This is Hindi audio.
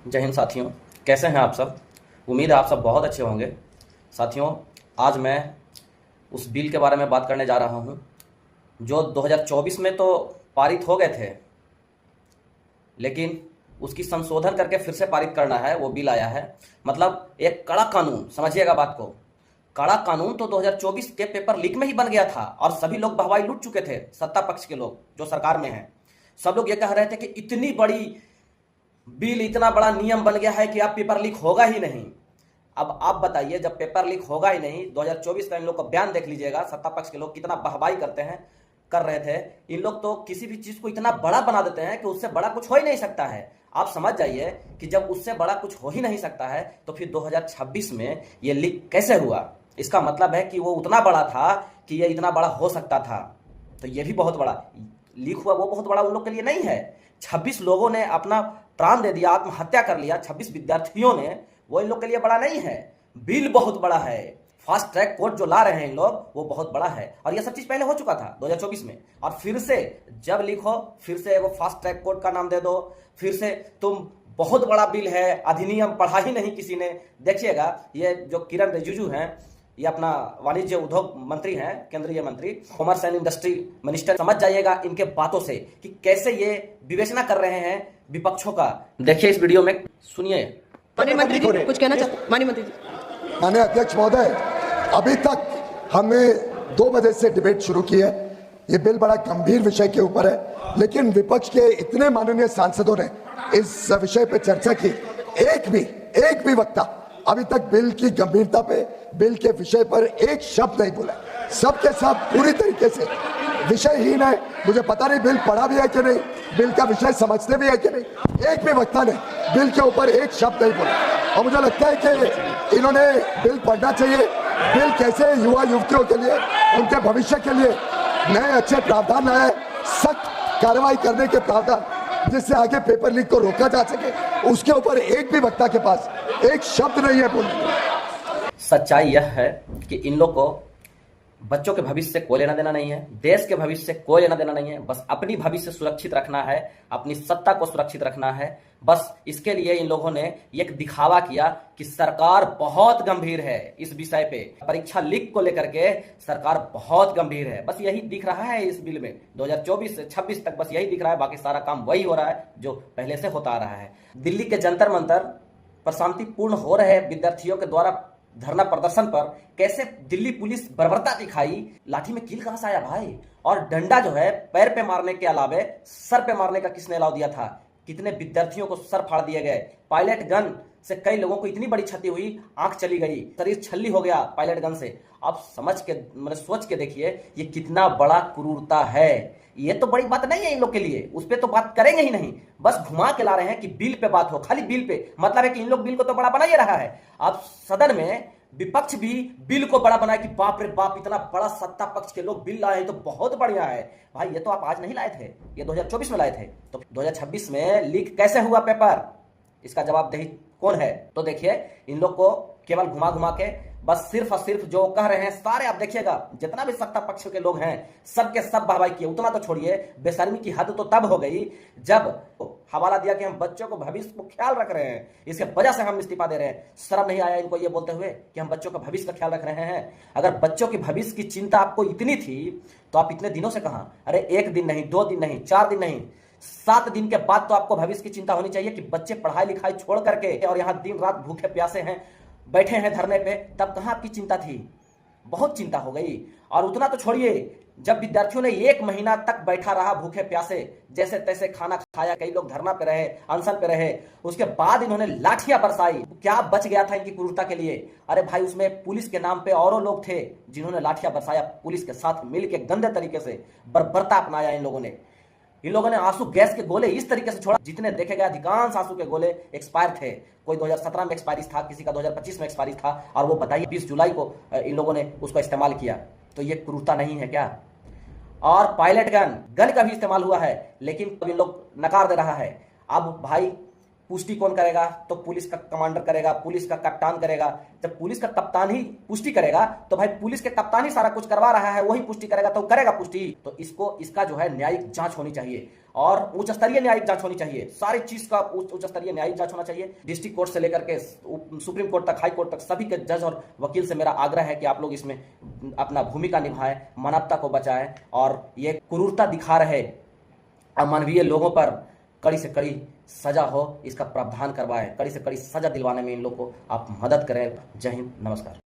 जय हिंद साथियों, कैसे हैं आप सब। उम्मीद है आप सब बहुत अच्छे होंगे। साथियों, आज मैं उस बिल के बारे में बात करने जा रहा हूं जो 2024 में तो पारित हो गए थे, लेकिन उसकी संशोधन करके फिर से पारित करना है। वो बिल आया है, मतलब एक कड़ा कानून, समझिएगा बात को। कड़ा कानून तो 2024 के पेपर लीक में ही बन गया था और सभी लोग बहवाई लूट चुके थे। सत्ता पक्ष के लोग जो सरकार में हैं, सब लोग ये कह रहे थे कि इतनी बड़ी बिल, इतना बड़ा नियम बन गया है कि अब पेपर लीक होगा ही नहीं। अब आप बताइए, जब पेपर लीक होगा ही नहीं, 2024 का इन लोग का बयान देख लीजिएगा। सत्ता पक्ष के लोग कितना बहबाई कर रहे थे। इन लोग तो किसी भी चीज को इतना बड़ा बना देते हैं कि उससे बड़ा कुछ हो ही नहीं सकता है। आप समझ जाइए कि जब उससे बड़ा कुछ हो ही नहीं सकता है तो फिर 2026 में ये लीक कैसे हुआ। इसका मतलब है कि वो उतना बड़ा था कि ये इतना बड़ा हो सकता था। तो ये भी बहुत बड़ा लीक हुआ, वो बहुत बड़ा उन लोग के लिए नहीं है। 26 लोगों ने अपना प्राण दे दिया, आत्महत्या कर लिया, 26 विद्यार्थियों ने, वो इन लोग के लिए बड़ा नहीं है। बिल बहुत बड़ा है। फास्ट ट्रैक कोर्ट जो ला रहे हैं इन लोग, वो बहुत बड़ा है। और ये सब चीज पहले हो चुका था 2024 में, और फिर से जब लीक हो फिर से वो फास्ट ट्रैक कोर्ट का नाम दे दो। फिर से तुम बहुत बड़ा बिल है, अधिनियम पढ़ा ही नहीं किसी ने। देखिएगा, ये जो किरण रिजिजू हैं, ये अपना वाणिज्य उद्योग मंत्री हैं, केंद्रीय मंत्री, कॉमर्स एंड इंडस्ट्री मिनिस्टर। समझ जाइएगा इनके बातों से कि कैसे ये विवेचना कर रहे हैं विपक्षों का। देखिए इस वीडियो में, सुनिए। माननीय मंत्री जी कुछ कहना चाहते। माननीय मंत्री जी। माननीय अध्यक्ष महोदय, अभी तक हमने 2 बजे से डिबेट शुरू की है। ये बिल बड़ा गंभीर विषय के ऊपर है, लेकिन विपक्ष के इतने माननीय सांसदों ने इस विषय पर चर्चा की, एक भी वक्ता अभी तक बिल की गंभीरता पे, बिल के विषय पर एक शब्द नहीं बोला। सबके सब पूरी तरीके से विषयहीन है। मुझे पता नहीं बिल पढ़ा भी है कि नहीं, बिल का विषय समझते भी है कि नहीं। एक भी वक्ता ने बिल के ऊपर एक शब्द नहीं बोला। और मुझे लगता है कि इन्होंने बिल पढ़ना चाहिए। बिल कैसे युवा युवतियों के लिए, उनके भविष्य के लिए नए अच्छे प्रावधान लाए, सख्त कार्रवाई करने के प्रावधान, जिससे आगे पेपर लीक को रोका जा सके। उसके ऊपर एक भी वक्ता के पास एक शब्द नहीं है बोलने। सच्चाई यह है कि इन लोग को बच्चों के भविष्य से कोई लेना देना नहीं है, देश के भविष्य से कोई लेना देना नहीं है। बस अपनी भविष्य सुरक्षित रखना है, अपनी सत्ता को सुरक्षित रखना है। बस इसके लिए इन लोगों ने एक दिखावा किया कि सरकार बहुत गंभीर है इस विषय पे। परीक्षा लीक को लेकर के सरकार बहुत गंभीर है, बस यही दिख रहा है इस बिल में। 2024 से 26 तक बस यही दिख रहा है, बाकी सारा काम वही हो रहा है जो पहले से होता आ रहा है। दिल्ली के जंतर मंतर पर शांतिपूर्ण हो रहे विद्यार्थियों के द्वारा धरना प्रदर्शन पर कैसे दिल्ली पुलिस बर्बरता दिखाई। लाठी में कील कहां से आया भाई? और डंडा जो है पैर पे मारने के अलावे सर पे मारने का किसने अलाउ दिया था? कितने विद्यार्थियों को सर फाड़ दिए गए। पायलट गन से कई लोगों को इतनी बड़ी क्षति हुई, आंख चली गई, शरीर छल्ली हो गया पायलट गन से। आप समझ के, मतलब सोच के देखिए ये कितना बड़ा क्रूरता है। ये तो बड़ी बात नहीं है इन लोग के लिए, उस पर तो बात करेंगे ही नहीं। बस घुमा के ला रहे हैं कि बिल पे बात हो, खाली बिल पे। मतलब है कि इन लोग बिल को तो बड़ा बना ही रहा है। अब सदन में विपक्ष भी बिल को बड़ा बनाए कि बाप रे बाप, इतना बड़ा सत्ता पक्ष के लोग बिल लाए हैं तो बहुत बढ़िया है। भाई ये तो आप आज नहीं लाए थे, ये 2024 में लाए थे, तो 2026 में लीक कैसे हुआ पेपर? इसका जवाबदेही कौन है? तो देखिए, इन लोग को केवल घुमा घुमा के बस सिर्फ और सिर्फ जो कह रहे हैं सारे, आप देखिएगा जितना भी सत्ता पक्ष के लोग हैं सबके सब वाहवाही किए। उतना तो छोड़िए, बेशर्मी की हद तो तब हो गई जब हवाला दिया कि हम बच्चों को भविष्य को ख्याल रख रहे हैं, इसके वजह से हम इस्तीफा दे रहे हैं। शर्म नहीं आया इनको ये बोलते हुए कि हम बच्चों का भविष्य का ख्याल रख रहे हैं? अगर बच्चों की भविष्य की चिंता आपको इतनी थी तो आप इतने दिनों से कहां? अरे 1 दिन नहीं, 2 दिन नहीं, 4 दिन नहीं, 7 दिन के बाद तो आपको भविष्य की चिंता होनी चाहिए कि बच्चे पढ़ाई लिखाई छोड़ करके और यहाँ दिन रात भूखे प्यासे हैं, बैठे हैं धरने पे। तब कहां आपकी चिंता थी? बहुत चिंता हो गई। और उतना तो छोड़िए, जब विद्यार्थियों ने 1 महीना तक बैठा रहा भूखे प्यासे, जैसे तैसे खाना खाया, कई लोग धरना पे रहे, अनशन पे रहे, उसके बाद इन्होंने लाठियां बरसाई। क्या बच गया था इनकी क्रूरता के लिए? अरे भाई, उसमें पुलिस के नाम पे औरों लोग थे जिन्होंने लाठियां बरसाया। पुलिस के साथ मिलकर गंदे तरीके से बर्बरता अपनाया इन लोगों ने। इन लोगों ने आंसू गैस के गोले इस तरीके से छोड़ा, जितने देखे गए अधिकांश आंसू के गोले एक्सपायर थे। कोई 2017 में एक्सपायरी था, किसी का 2025 में एक्सपायरी था, और वो बताइए 20 जुलाई को इन लोगों ने उसका इस्तेमाल किया। तो ये क्रूरता नहीं है क्या? और पायलट गन का भी इस्तेमाल हुआ है, लेकिन इन लोग नकार दे रहा है। अब भाई पुष्टि कौन करेगा? तो पुलिस का कमांडर करेगा, पुलिस का कप्तान करेगा। जब पुलिस का कप्तान ही पुष्टि करेगा तो भाई पुलिस के कप्तान ही सारा कुछ करवा रहा है, वही पुष्टि करेगा तो करेगा पुष्टि। तो इसका जो है न्यायिक जांच होनी चाहिए और उच्च स्तरीय न्यायिक जांच होनी चाहिए। सारी चीज का उच्च स्तरीय न्यायिक जांच होना चाहिए। डिस्ट्रिक्ट कोर्ट से लेकर के सुप्रीम कोर्ट तक, हाई कोर्ट तक, सभी के जज और वकील से मेरा आग्रह है कि आप लोग इसमें अपना भूमिका निभाएं, मानवता को बचाएं और ये क्रूरता दिखा रहे अमानवीय लोगों पर कड़ी से कड़ी सजा हो, इसका प्रावधान करवाएं, कड़ी से कड़ी सजा दिलवाने में इन लोग को आप मदद करें। जय हिंद, नमस्कार।